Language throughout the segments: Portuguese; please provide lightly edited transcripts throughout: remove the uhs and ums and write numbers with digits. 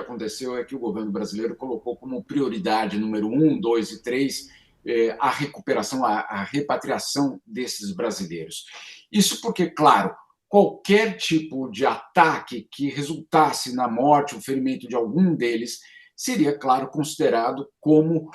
aconteceu é que o governo brasileiro colocou como prioridade número 1, 2 e 3 a recuperação, a repatriação desses brasileiros. Isso porque, claro, qualquer tipo de ataque que resultasse na morte ou ferimento de algum deles seria, claro, considerado como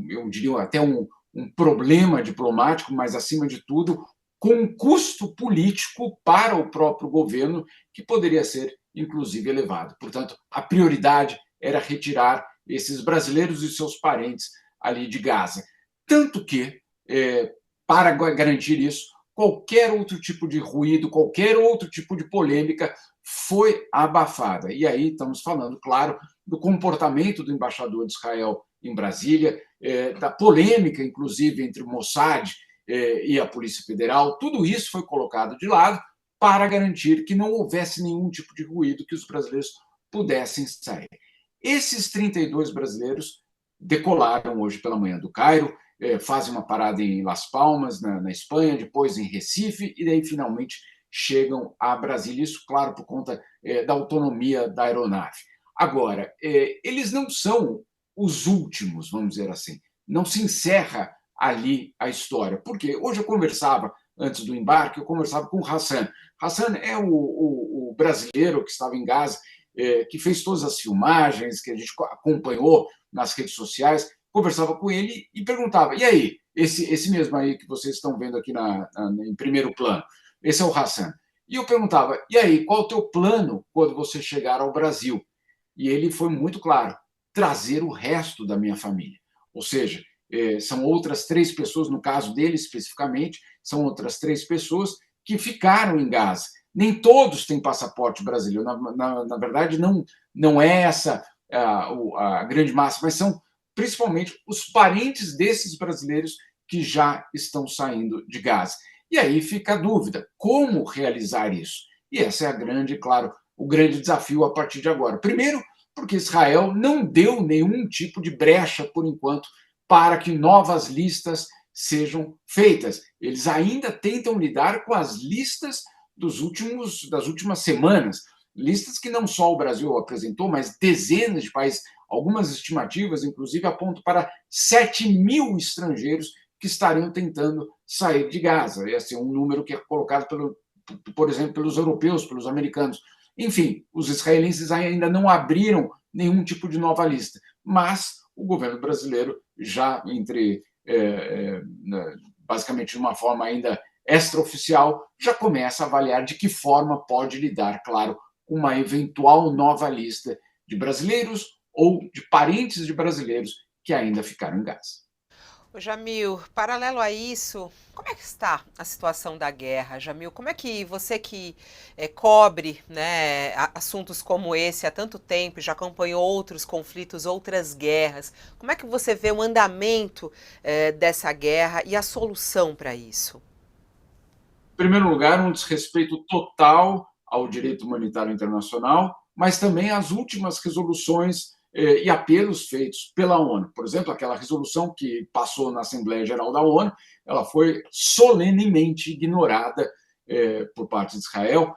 eu diria até um problema diplomático, mas, acima de tudo, com um custo político para o próprio governo, que poderia ser, inclusive, elevado. Portanto, a prioridade era retirar esses brasileiros e seus parentes ali de Gaza. Tanto que, para garantir isso, qualquer outro tipo de ruído, qualquer outro tipo de polêmica foi abafada. E aí estamos falando, claro, do comportamento do embaixador de Israel em Brasília, da polêmica, inclusive, entre o Mossad e a Polícia Federal. Tudo isso foi colocado de lado para garantir que não houvesse nenhum tipo de ruído, que os brasileiros pudessem sair. Esses 32 brasileiros decolaram hoje pela manhã do Cairo, fazem uma parada em Las Palmas, na Espanha, depois em Recife, e daí finalmente chegam a Brasília. Isso, claro, por conta da autonomia da aeronave. Agora, eles não são os últimos, vamos dizer assim. Não se encerra ali a história. Porque hoje eu conversava, antes do embarque, eu conversava com o Hassan. Hassan é o brasileiro que estava em Gaza, que fez todas as filmagens, que a gente acompanhou nas redes sociais. Conversava com ele e perguntava: e aí, esse mesmo aí que vocês estão vendo aqui em primeiro plano, esse é o Hassan. E eu perguntava: e aí, qual é o teu plano quando você chegar ao Brasil? E ele foi muito claro: trazer o resto da minha família. Ou seja, são outras 3 pessoas, no caso dele especificamente, são outras 3 pessoas que ficaram em Gaza. Nem todos têm passaporte brasileiro. Na verdade, não é essa a grande massa, mas são principalmente os parentes desses brasileiros que já estão saindo de Gaza. E aí fica a dúvida: como realizar isso? E essa é claro, o grande desafio a partir de agora. Primeiro, porque Israel não deu nenhum tipo de brecha, por enquanto, para que novas listas sejam feitas. Eles ainda tentam lidar com as listas das últimas semanas, listas que não só o Brasil apresentou, mas dezenas de países. Algumas estimativas, inclusive, apontam para 7.000 estrangeiros que estariam tentando sair de Gaza. Esse é um número que é colocado, por exemplo, pelos europeus, pelos americanos. Enfim, os israelenses ainda não abriram nenhum tipo de nova lista, mas o governo brasileiro já basicamente de uma forma ainda extraoficial, já começa a avaliar de que forma pode lidar, claro, com uma eventual nova lista de brasileiros ou de parentes de brasileiros que ainda ficaram em Gaza. Ô Jamil, paralelo a isso, como é que está a situação da guerra, Jamil? Como é que você que cobre, né, assuntos como esse há tanto tempo, já acompanhou outros conflitos, outras guerras, como é que você vê o andamento dessa guerra e a solução para isso? Em primeiro lugar, um desrespeito total ao direito humanitário internacional, mas também às últimas resoluções e apelos feitos pela ONU. Por exemplo, aquela resolução que passou na Assembleia Geral da ONU, ela foi solenemente ignorada por parte de Israel,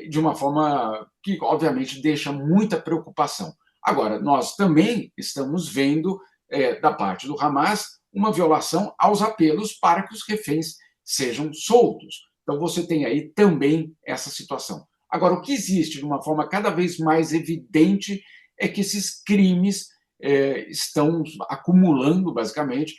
de uma forma que, obviamente, deixa muita preocupação. Agora, nós também estamos vendo, da parte do Hamas, uma violação aos apelos para que os reféns sejam soltos. Então, você tem aí também essa situação. Agora, o que existe de uma forma cada vez mais evidente é que esses crimes estão acumulando, basicamente,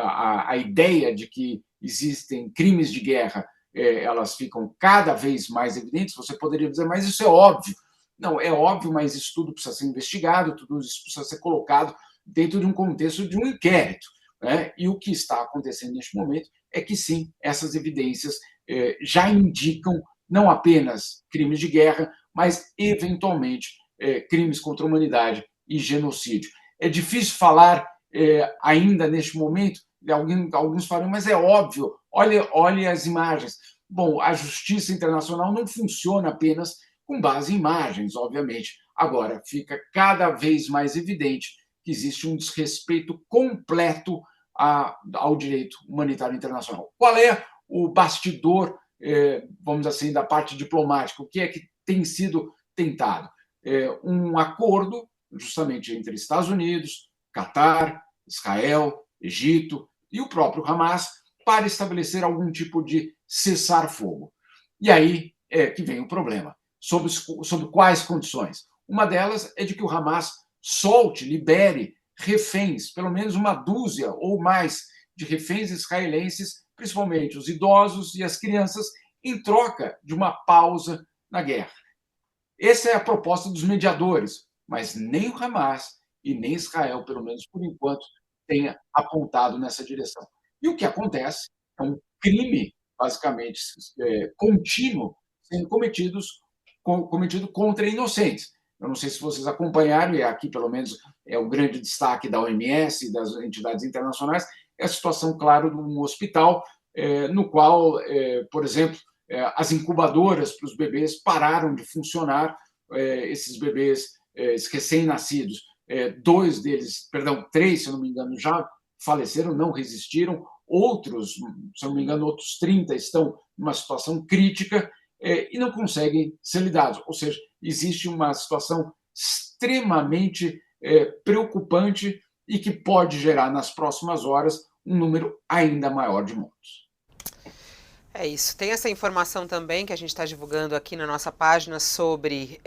a ideia de que existem crimes de guerra, elas ficam cada vez mais evidentes. Você poderia dizer, mas isso é óbvio. Não, é óbvio, mas isso tudo precisa ser investigado, tudo isso precisa ser colocado dentro de um contexto de um inquérito. Né? E o que está acontecendo neste momento é que, sim, essas evidências já indicam não apenas crimes de guerra, mas, eventualmente, crimes contra a humanidade e genocídio. É difícil falar ainda neste momento, alguns falam, mas é óbvio, olhe as imagens. Bom, a justiça internacional não funciona apenas com base em imagens, obviamente. Agora, fica cada vez mais evidente que existe um desrespeito completo ao direito humanitário internacional. Qual é o bastidor, vamos dizer assim, da parte diplomática? O que é que tem sido tentado? um acordo justamente entre Estados Unidos, Catar, Israel, Egito e o próprio Hamas para estabelecer algum tipo de cessar-fogo. E aí é que vem o problema. Sob quais condições? Uma delas é de que o Hamas solte, libere reféns, pelo menos uma dúzia ou mais de reféns israelenses, principalmente os idosos e as crianças, em troca de uma pausa na guerra. Essa é a proposta dos mediadores, mas nem o Hamas e nem Israel, pelo menos por enquanto, tenha apontado nessa direção. E o que acontece é um crime, basicamente, contínuo sendo cometido contra inocentes. Eu não sei se vocês acompanharam, e aqui, pelo menos, é o grande destaque da OMS e das entidades internacionais, é a situação, claro, de um hospital no qual, por exemplo, as incubadoras para os bebês pararam de funcionar, esses bebês recém-nascidos, dois deles, perdão, três, se eu não me engano, já faleceram, não resistiram, outros, se eu não me engano, outros 30 estão numa situação crítica e não conseguem ser lidados. Ou seja, existe uma situação extremamente preocupante e que pode gerar, nas próximas horas, um número ainda maior de mortos. É isso. Tem essa informação também que a gente está divulgando aqui na nossa página sobre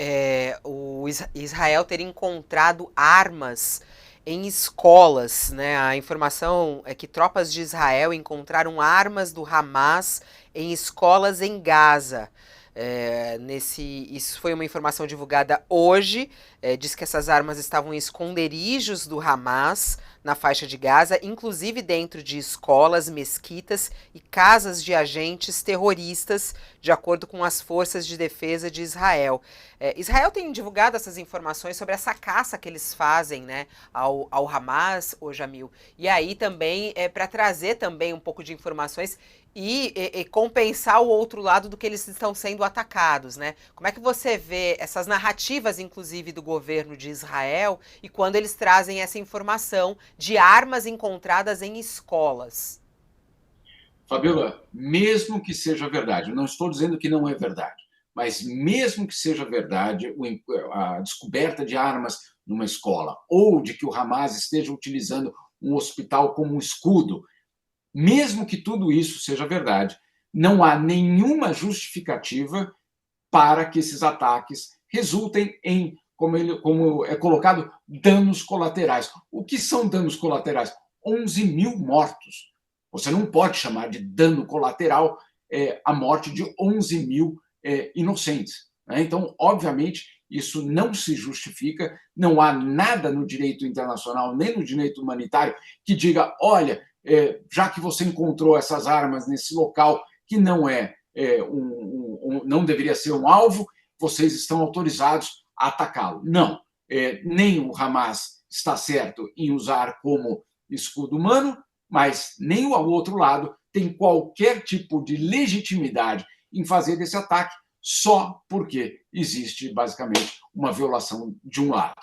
o Israel ter encontrado armas em escolas, né? A informação é que tropas de Israel encontraram armas do Hamas em escolas em Gaza. Isso foi uma informação divulgada hoje. Diz que essas armas estavam em esconderijos do Hamas na faixa de Gaza, inclusive dentro de escolas, mesquitas e casas de agentes terroristas, de acordo com as forças de defesa de Israel. Israel tem divulgado essas informações sobre essa caça que eles fazem, né, ao Hamas, ô Jamil. E aí também para trazer também um pouco de informações e compensar o outro lado do que eles estão sendo atacados, né? Como é que você vê essas narrativas, inclusive, do governo de Israel e quando eles trazem essa informação de armas encontradas em escolas? Fabiola, mesmo que seja verdade, eu não estou dizendo que não é verdade, mas mesmo que seja verdade a descoberta de armas numa escola ou de que o Hamas esteja utilizando um hospital como um escudo, mesmo que tudo isso seja verdade, não há nenhuma justificativa para que esses ataques resultem em, como é colocado, danos colaterais. O que são danos colaterais? 11 mil mortos. Você não pode chamar de dano colateral a morte de 11 mil inocentes. Né? Então, obviamente, isso não se justifica, não há nada no direito internacional, nem no direito humanitário, que diga: olha, já que você encontrou essas armas nesse local que não não deveria ser um alvo, vocês estão autorizados a atacá-lo. Não, nem o Hamas está certo em usar como escudo humano, mas nem o outro lado tem qualquer tipo de legitimidade em fazer esse ataque só porque existe, basicamente, uma violação de um lado.